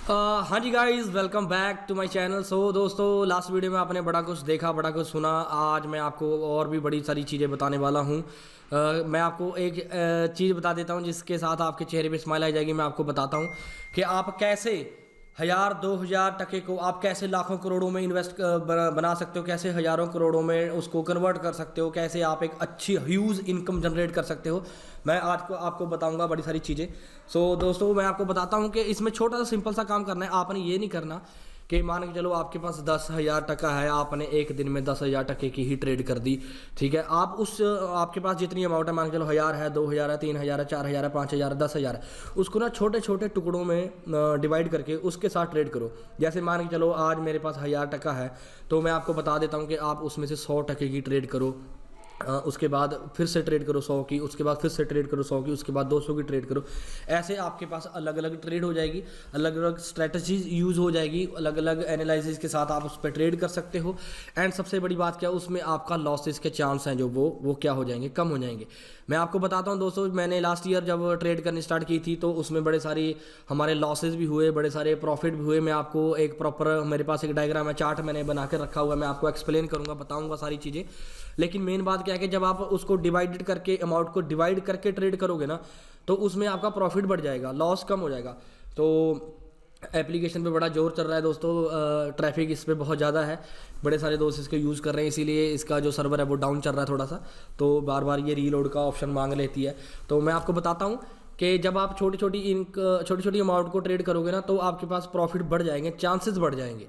हाँ जी guys, welcome back to my channel. So दोस्तों, लास्ट वीडियो में आपने बड़ा कुछ देखा, बड़ा कुछ सुना। आज मैं आपको और भी बड़ी सारी चीज़ें बताने वाला हूँ। मैं आपको एक चीज़ बता देता हूँ जिसके साथ आपके चेहरे पे स्माइल आ जाएगी। मैं आपको बताता हूँ कि आप कैसे 1000-2000 टके को आप कैसे लाखों करोड़ों में इन्वेस्ट बना सकते हो, कैसे हज़ारों करोड़ों में उसको कन्वर्ट कर सकते हो, कैसे आप एक अच्छी ह्यूज इनकम जनरेट कर सकते हो। मैं आज को आपको बताऊंगा बड़ी सारी चीज़ें। सो दोस्तों, मैं आपको बताता हूं कि इसमें छोटा सा सिंपल सा काम करना है। आपने ये नहीं करना कि मान के चलो आपके पास 10,000 टका है, आपने एक दिन में 10,000 टके की ही ट्रेड कर दी। ठीक है, आप उस आपके पास जितनी अमाउंट है, मान के चलो 1000 है, 2000 है, 3000 है, 4000 है, 5000 है, 10,000 है, उसको ना छोटे छोटे टुकड़ों में डिवाइड करके उसके साथ ट्रेड करो। जैसे मान के चलो आज मेरे पास 1000 टका है, तो मैं आपको बता देता हूँ कि आप उसमें से 100 टके की ट्रेड करो। उसके बाद फिर से ट्रेड करो 100 की, उसके बाद फिर से ट्रेड करो 100 की, उसके बाद 200 की ट्रेड करो। ऐसे आपके पास अलग अलग ट्रेड हो जाएगी, अलग अलग स्ट्रेटजीज यूज़ हो जाएगी, अलग अलग एनालिसिस के साथ आप उस पर ट्रेड कर सकते हो। एंड सबसे बड़ी बात क्या, उसमें आपका लॉसेस के चांस हैं जो वो क्या हो जाएंगे, कम हो जाएंगे। मैं आपको बताता हूँ दोस्तों, मैंने लास्ट ईयर जब ट्रेड करनी स्टार्ट की थी तो उसमें बड़े सारी हमारे लॉसेस भी हुए, बड़े सारे प्रॉफिट भी हुए। मैं आपको एक प्रॉपर, मेरे पास एक डायग्राम है, चार्ट मैंने बना के रखा हुआ है, मैं आपको एक्सप्लेन करूँगा, बताऊँगा सारी चीज़ें। लेकिन मेन बात क्या है कि जब आप उसको डिवाइडेड करके, अमाउंट को डिवाइड करके ट्रेड करोगे ना, तो उसमें आपका प्रॉफिट बढ़ जाएगा, लॉस कम हो जाएगा। तो एप्लीकेशन पे बड़ा जोर चल रहा है दोस्तों, ट्रैफिक इस पर बहुत ज़्यादा है, बड़े सारे दोस्त इसको यूज़ कर रहे हैं, इसीलिए इसका जो सर्वर है वो डाउन चल रहा है थोड़ा सा, तो बार बार ये रीलोड का ऑप्शन मांग लेती है। तो मैं आपको बताता हूँ कि जब आप छोटी छोटी अमाउंट को ट्रेड करोगे ना, तो आपके पास प्रॉफिट बढ़ जाएंगे, चांसेस बढ़ जाएंगे।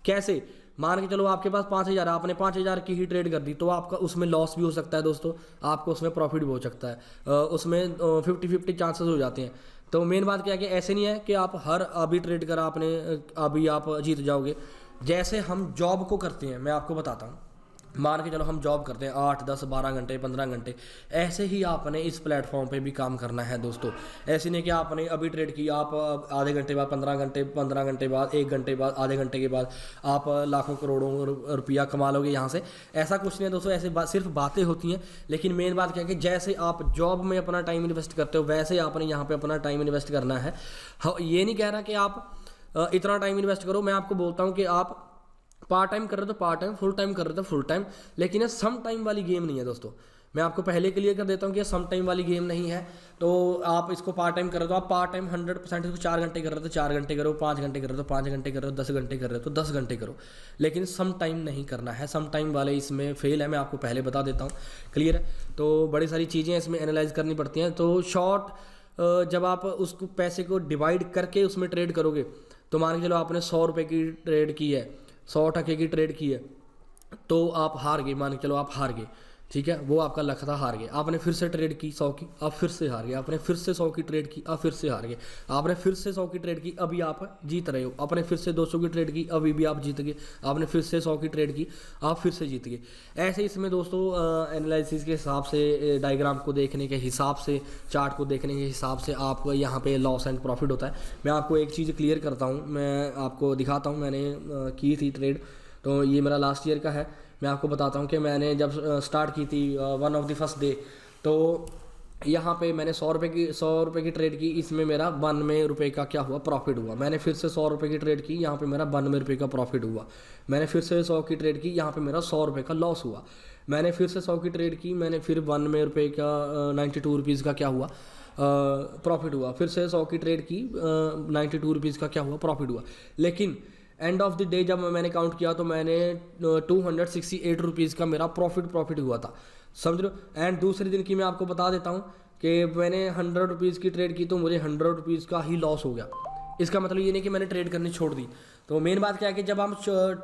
कैसे, मान के चलो आपके पास 5000, आपने 5000 की ही ट्रेड कर दी, तो आपका उसमें लॉस भी हो सकता है दोस्तों, आपको उसमें प्रॉफिट भी हो सकता है, उसमें 50-50 चांसेस हो जाते हैं। तो मेन बात क्या है कि ऐसे नहीं है कि आप हर अभी ट्रेड कर आपने अभी आप जीत जाओगे। जैसे हम जॉब को करते हैं, मैं आपको बताता हूँ, मान के चलो हम जॉब करते हैं 8, 10, 12 घंटे, 15 घंटे, ऐसे ही आपने इस प्लेटफॉर्म पे भी काम करना है दोस्तों। ऐसे नहीं कि आपने अभी ट्रेड की, आप आधे घंटे बाद, 15 घंटे बाद, 1 घंटे बाद, आधे घंटे के बाद आप लाखों करोड़ों रुपया कमा लोगे यहाँ से। ऐसा कुछ नहीं है दोस्तों, ऐसे सिर्फ बातें होती हैं। लेकिन मेन बात क्या है कि जैसे आप जॉब में अपना टाइम इन्वेस्ट करते हो, वैसे आपने यहाँ पर अपना टाइम इन्वेस्ट करना है। ये नहीं कह रहा कि आप इतना टाइम इन्वेस्ट करो, मैं आपको बोलता हूँ कि आप पार्ट टाइम कर रहे हो तो पार्ट टाइम, फुल टाइम कर रहे हो तो फुल टाइम, लेकिन ये सम टाइम वाली गेम नहीं है दोस्तों। मैं आपको पहले क्लियर कर देता हूँ कि ये सम टाइम वाली गेम नहीं है। तो आप इसको पार्ट टाइम कर रहे हो तो आप पार्ट टाइम 100% इसको 4 घंटे कर रहे हो तो 4 घंटे करो, 5 घंटे कर रहे हो तो 5 घंटे कर रहे हो, 10 घंटे कर रहे हो तो 10 घंटे करो, लेकिन सम टाइम नहीं करना है। सम टाइम वाले इसमें फेल है, मैं आपको पहले बता देता हूँ, क्लियर है। तो बड़ी सारी चीज़ें इसमें एनालाइज करनी पड़ती हैं। तो शॉर्ट, जब आप उसको पैसे को डिवाइड करके उसमें ट्रेड करोगे, तो मान के चलो आपने 100 रुपये की ट्रेड की है, 100 टके की ट्रेड की है, तो आप हार गए, मान के चलो आप हार गए, ठीक है, वो आपका लक्ष्य था, हार गए। आपने फिर से ट्रेड की 100 की, आप फिर से हार गए। आपने फिर से 100 की ट्रेड की, आप फिर से हार गए। आपने फिर से 100 की ट्रेड की, अभी आप जीत रहे हो। आपने फिर से 200 की ट्रेड की, अभी भी आप जीत गए। आपने फिर से 100 की ट्रेड की, आप फिर से जीत गए। ऐसे इसमें दोस्तों एनालिसिस के हिसाब से, डायग्राम को देखने के हिसाब से, चार्ट को देखने के हिसाब से आपको यहाँ पे लॉस एंड प्रॉफिट होता है। मैं आपको एक चीज़ क्लियर करता हूँ, मैं आपको दिखाता हूँ, मैंने की थी ट्रेड, तो ये मेरा लास्ट ईयर का है। मैं आपको बताता हूँ कि मैंने जब स्टार्ट की थी, one of the first day, तो यहाँ पे मैंने 100 रुपये की ट्रेड की, इसमें मेरा 92 रुपये का क्या हुआ, प्रॉफिट हुआ। मैंने फिर से 100 रुपये की ट्रेड की, यहाँ पे मेरा 92 रुपये का प्रॉफिट हुआ। मैंने फिर से 100 की ट्रेड की, यहाँ पे मेरा 100 रुपये का लॉस हुआ। मैंने फिर से 100 की ट्रेड की, मैंने फिर 92 रुपये का 92 रुपीज़ का क्या हुआ, प्रॉफिट हुआ। फिर से 100 की ट्रेड की, 92 रुपीज़ का क्या हुआ, प्रॉफिट हुआ। लेकिन एंड ऑफ द डे जब मैंने काउंट किया तो मैंने 268 रुपीज़ का मेरा प्रॉफिट हुआ था, समझ लो। एंड दूसरे दिन की मैं आपको बता देता हूँ कि मैंने 100 रुपीज़ की ट्रेड की, तो मुझे 100 रुपीज़ का ही लॉस हो गया। इसका मतलब ये नहीं कि मैंने ट्रेड करनी छोड़ दी। तो मेन बात क्या है कि जब आप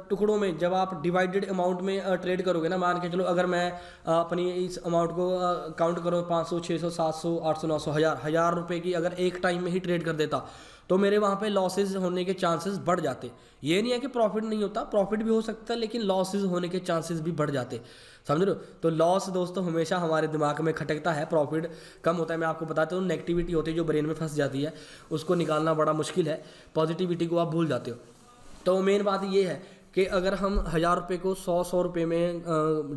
टुकड़ों में, जब आप डिवाइडेड अमाउंट में ट्रेड करोगे ना, मान के चलो अगर मैं अपनी इस अमाउंट को काउंट करो, 500, 600, 700, 800, 900, 1000 रुपये की अगर एक टाइम में ही ट्रेड कर देता, तो मेरे वहाँ पे लॉसेज होने के चांसेस बढ़ जाते। ये नहीं है कि प्रॉफिट नहीं होता, प्रॉफिट भी हो सकता है, लेकिन लॉसेज होने के चांसेस भी बढ़ जाते, समझ लो। तो लॉस दोस्तों हमेशा हमारे दिमाग में खटकता है, प्रॉफिट कम होता है। मैं आपको बताता हूँ, नेगेटिविटी होती है जो ब्रेन में फंस जाती है, उसको निकालना बड़ा मुश्किल है, पॉजिटिविटी को आप भूल जाते हो। तो मेन बात ये है कि अगर हम 1000 रुपये को 100 रुपये में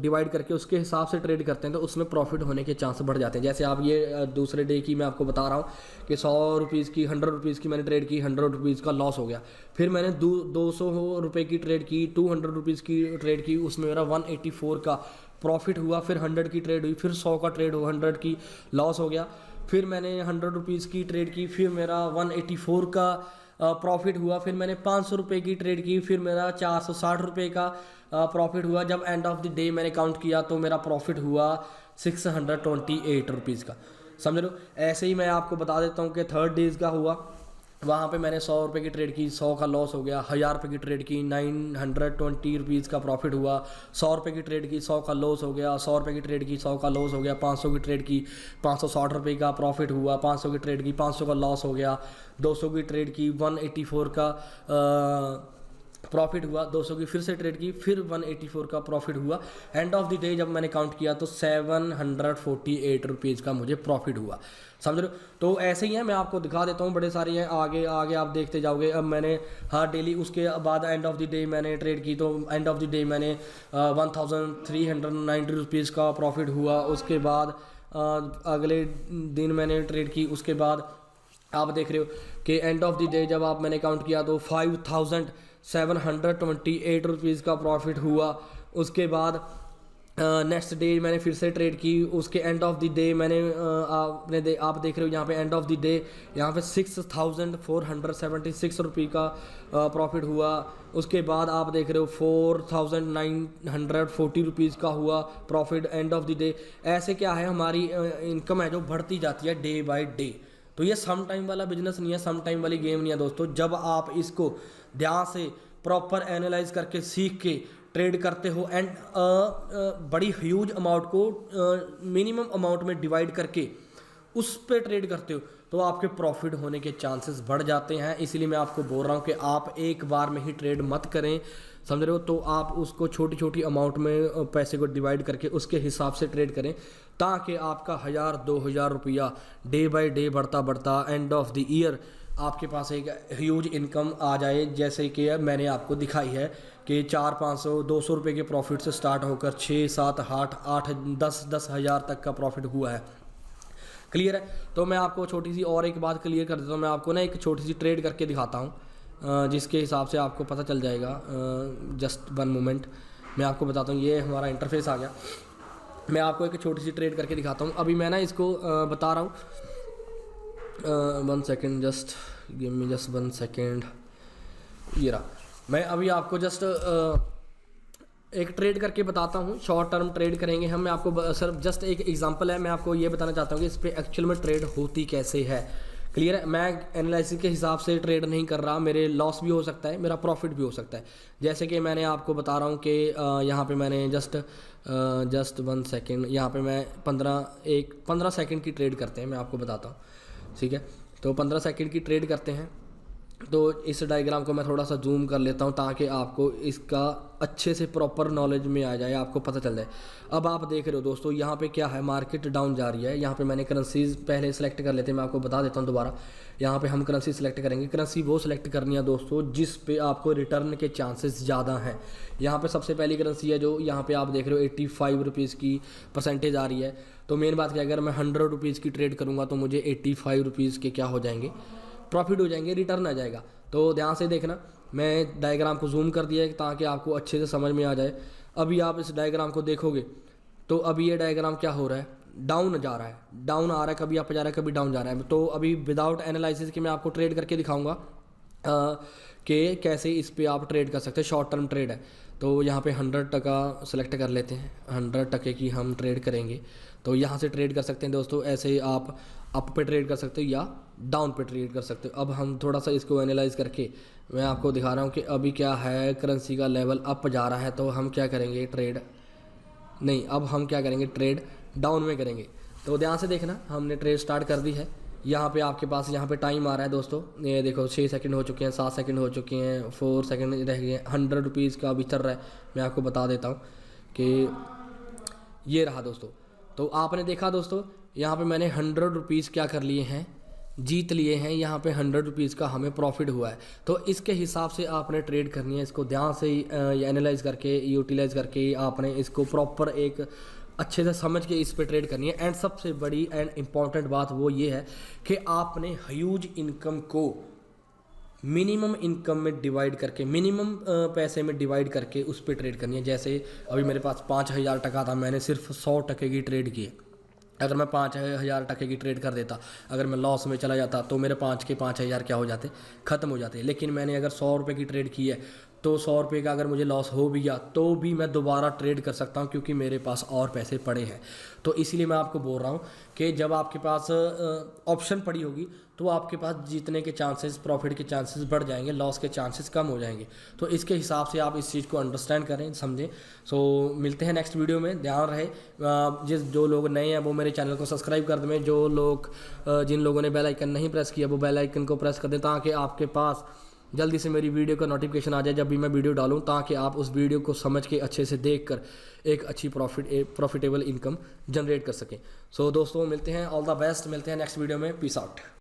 डिवाइड करके उसके हिसाब से ट्रेड करते हैं तो उसमें प्रॉफिट होने के चांस बढ़ जाते हैं। जैसे आप ये दूसरे डे की मैं आपको बता रहा हूँ कि 100 रुपीज़ की 100 रुपीज़ की मैंने ट्रेड की, 100 रुपीज़ का लॉस हो गया। फिर मैंने 200 रुपये की ट्रेड की, 200 रुपीज़ की ट्रेड की, उसमें मेरा 184 का प्रॉफिट हुआ। फिर 100 की ट्रेड हुई, फिर 100 का ट्रेड हुआ, 100 की लॉस हो गया। फिर मैंने 100 रुपीज़ की ट्रेड की, फिर मेरा 184 का प्रॉफिट हुआ। फिर मैंने 500 रुपये की ट्रेड की, फिर मेरा 460 रुपये का प्रॉफिट हुआ। जब एंड ऑफ द डे मैंने काउंट किया तो मेरा प्रॉफिट हुआ 628 रुपीज़ का। समझ लो। ऐसे ही मैं आपको बता देता हूँ कि थर्ड डेज़ का हुआ। वहाँ पे मैंने 100 रुपये की ट्रेड की, 100 का लॉस हो गया। 1000 रुपये की ट्रेड की, 920 रुपीज़ का प्रॉफिट हुआ। 100 रुपये की ट्रेड की, 100 का लॉस हो गया। 100 रुपये की ट्रेड की, 100 का लॉस हो गया। 500 की ट्रेड की, 560 रुपये का प्रॉफिट हुआ। 500 की ट्रेड की, 500 का लॉस हो गया। 200 की ट्रेड की, 184 का प्रॉफिट हुआ। 200 की फिर से ट्रेड की, फिर 184 का प्रॉफिट हुआ। एंड ऑफ द डे जब मैंने काउंट किया तो 748 रुपीज़ का मुझे प्रॉफिट हुआ। समझ रहे हो। तो ऐसे ही है, मैं आपको दिखा देता हूँ, बड़े सारे हैं, आगे आगे आप देखते जाओगे। अब मैंने डेली उसके बाद एंड ऑफ द डे मैंने ट्रेड की तो एंड ऑफ द डे मैंने 1390 रुपीज़ का प्रॉफिट हुआ। उसके बाद अगले दिन मैंने ट्रेड की। उसके बाद आप देख रहे हो कि एंड ऑफ द डे जब आप मैंने काउंट किया तो 5728 रुपीज़ का प्रॉफिट हुआ। उसके बाद नेक्स्ट डे मैंने फिर से ट्रेड की। उसके एंड ऑफ द डे मैंने आप देख रहे हो यहाँ पे एंड ऑफ द डे यहाँ पे 6476 रुपये का प्रॉफिट हुआ। उसके बाद आप देख रहे हो 4940 रुपीज़ का हुआ profit end of the day. ऐसे क्या है, हमारी इनकम है जो बढ़ती जाती है डे बाय डे। तो ये सम टाइम वाला बिजनेस नहीं है, सम टाइम वाली गेम नहीं है दोस्तों। जब आप इसको ध्यान से प्रॉपर एनालाइज करके सीख के ट्रेड करते हो एंड बड़ी ह्यूज अमाउंट को मिनिमम अमाउंट में डिवाइड करके उस पर ट्रेड करते हो तो आपके प्रॉफिट होने के चांसेस बढ़ जाते हैं। इसीलिए मैं आपको बोल रहा हूँ कि आप एक बार में ही ट्रेड मत करें। समझ रहे हो। तो आप उसको छोटी छोटी अमाउंट में पैसे को डिवाइड करके उसके हिसाब से ट्रेड करें ताकि आपका 1000-2000 रुपया डे बाय डे बढ़ता बढ़ता एंड ऑफ द ईयर आपके पास एक ह्यूज इनकम आ जाए। जैसे कि मैंने आपको दिखाई है कि 400-500-200 रुपये के प्रॉफिट से स्टार्ट होकर 6-7-8-10 हज़ार तक का प्रॉफिट हुआ है। क्लियर है। तो मैं आपको छोटी सी और एक बात क्लियर कर देता हूँ। मैं आपको ना एक छोटी सी ट्रेड करके दिखाता हूँ जिसके हिसाब से आपको पता चल जाएगा। जस्ट वन मोमेंट, मैं आपको बताता हूँ। ये हमारा इंटरफेस आ गया। मैं आपको एक छोटी सी ट्रेड करके दिखाता हूँ। अभी मैं ना इसको बता रहा हूँ। 1 second, just give me just 1 second. ये रहा। मैं अभी आपको जस्ट एक ट्रेड करके बताता हूँ। शॉर्ट टर्म ट्रेड करेंगे हम। मैं आपको सर जस्ट एक एग्जांपल है, मैं आपको ये बताना चाहता हूँ कि इस पर एक्चुअल में ट्रेड होती कैसे है। क्लियर है। मैं एनालिसिस के हिसाब से ट्रेड नहीं कर रहा। मेरे लॉस भी हो सकता है, मेरा प्रॉफिट भी हो सकता है। जैसे कि मैंने आपको बता रहा हूँ कि यहाँ पे मैंने जस्ट 1 सेकेंड, यहाँ पे मैं 15 सेकेंड की ट्रेड करते हैं। मैं आपको बताता हूँ, ठीक है। तो 15 सेकेंड की ट्रेड करते हैं। तो इस डायग्राम को मैं थोड़ा सा जूम कर लेता हूँ ताकि आपको इसका अच्छे से प्रॉपर नॉलेज में आ जाए, आपको पता चल जाए। अब आप देख रहे हो दोस्तों, यहाँ पे क्या है, मार्केट डाउन जा रही है। यहाँ पे मैंने करेंसीज पहले सेलेक्ट कर लेते हैं। मैं आपको बता देता हूँ दोबारा। यहाँ पे हम करेंसी सेलेक्ट करेंगे। करेंसी वो सिलेक्ट करनी है दोस्तों जिस पे आपको रिटर्न के चांसेस ज़्यादा हैं। यहाँ पे सबसे पहली करेंसी है जो यहाँ पे आप देख रहे हो 85 रुपीज़ की परसेंटेज आ रही है। तो मेन बात क्या, अगर मैं 100 रुपीज़ की ट्रेड करूँगा तो मुझे 85 रुपीज़ के क्या हो जाएंगे, प्रॉफिट हो जाएंगे, रिटर्न आ जाएगा। तो ध्यान से देखना, मैं डायग्राम को जूम कर दिया है ताकि आपको अच्छे से समझ में आ जाए। अभी आप इस डायग्राम को देखोगे तो अभी ये डायग्राम क्या हो रहा है, डाउन जा रहा है, डाउन आ रहा है, कभी अप जा रहा है, कभी डाउन जा रहा है। तो अभी विदाउट एनालिसिस के मैं आपको ट्रेड करके दिखाऊंगा कि कैसे इस पे आप ट्रेड कर सकते हैं। शॉर्ट टर्म ट्रेड है। तो यहाँ पे 100 टका सेलेक्ट कर लेते हैं। 100 टके की हम ट्रेड करेंगे। तो यहाँ से ट्रेड कर सकते हैं दोस्तों। ऐसे ही आप अप पे ट्रेड कर सकते हो या डाउन पे ट्रेड कर सकते हो। अब हम थोड़ा सा इसको एनालाइज करके मैं आपको दिखा रहा हूँ कि अभी क्या है, करेंसी का लेवल अप जा रहा है। तो हम क्या करेंगे, ट्रेड नहीं, अब हम क्या करेंगे, ट्रेड डाउन में करेंगे। तो ध्यान से देखना, हमने ट्रेड स्टार्ट कर दी है। यहाँ पे आपके पास यहाँ पे टाइम आ रहा है दोस्तों। ये देखो 6 सेकंड हो चुके हैं, 7 सेकंड हो चुके हैं, 4 सेकंड रह गए। 100 रुपीज़ का अभी चल रहा है। मैं आपको बता देता हूँ कि ये रहा दोस्तों। तो आपने देखा दोस्तों, यहाँ पे मैंने 100 रुपीज़ क्या कर लिए हैं, जीत लिए हैं, यहाँ पे 100 रुपीज़ का हमें प्रॉफिट हुआ है। तो इसके हिसाब से आपने ट्रेड करनी है, इसको ध्यान से एनालाइज करके, यूटिलाइज करके आपने इसको प्रॉपर एक अच्छे से समझ के इस पे ट्रेड करनी है। एंड सबसे बड़ी एंड इम्पॉर्टेंट बात वो ये है कि आपने ह्यूज इनकम को मिनिमम इनकम में डिवाइड करके, मिनिमम पैसे में डिवाइड करके उस पर ट्रेड करनी है। जैसे अभी मेरे पास 5,000 टका था, मैंने सिर्फ 100 टके की ट्रेड की। अगर मैं 5,000 टके की ट्रेड कर देता, अगर मैं लॉस में चला जाता तो मेरे 5 के 5,000 क्या हो जाते, ख़त्म हो जाते। लेकिन मैंने अगर 100 रुपये की ट्रेड की है तो 100 रुपये का अगर मुझे लॉस हो भी गया तो भी मैं दोबारा ट्रेड कर सकता हूं, क्योंकि मेरे पास और पैसे पड़े हैं। तो इसीलिए मैं आपको बोल रहा हूं कि जब आपके पास ऑप्शन पड़ी होगी तो आपके पास जीतने के चांसेस, प्रॉफिट के चांसेस बढ़ जाएंगे, लॉस के चांसेस कम हो जाएंगे। तो इसके हिसाब से आप इस चीज़ को अंडरस्टैंड करें, समझें। सो मिलते हैं नेक्स्ट वीडियो में। ध्यान रहे जो लोग नए हैं वो मेरे चैनल को सब्सक्राइब कर दें। जो लोग जिन लोगों ने बेल आइकन नहीं प्रेस किया वो बेल आइकन को प्रेस कर दें, ताकि आपके पास जल्दी से मेरी वीडियो का नोटिफिकेशन आ जाए जब भी मैं वीडियो डालूं, ताकि आप उस वीडियो को समझ के अच्छे से देखकर एक अच्छी प्रॉफिटेबल इनकम जनरेट कर सकें। सो दोस्तों मिलते हैं, ऑल द बेस्ट, मिलते हैं नेक्स्ट वीडियो में। Peace out.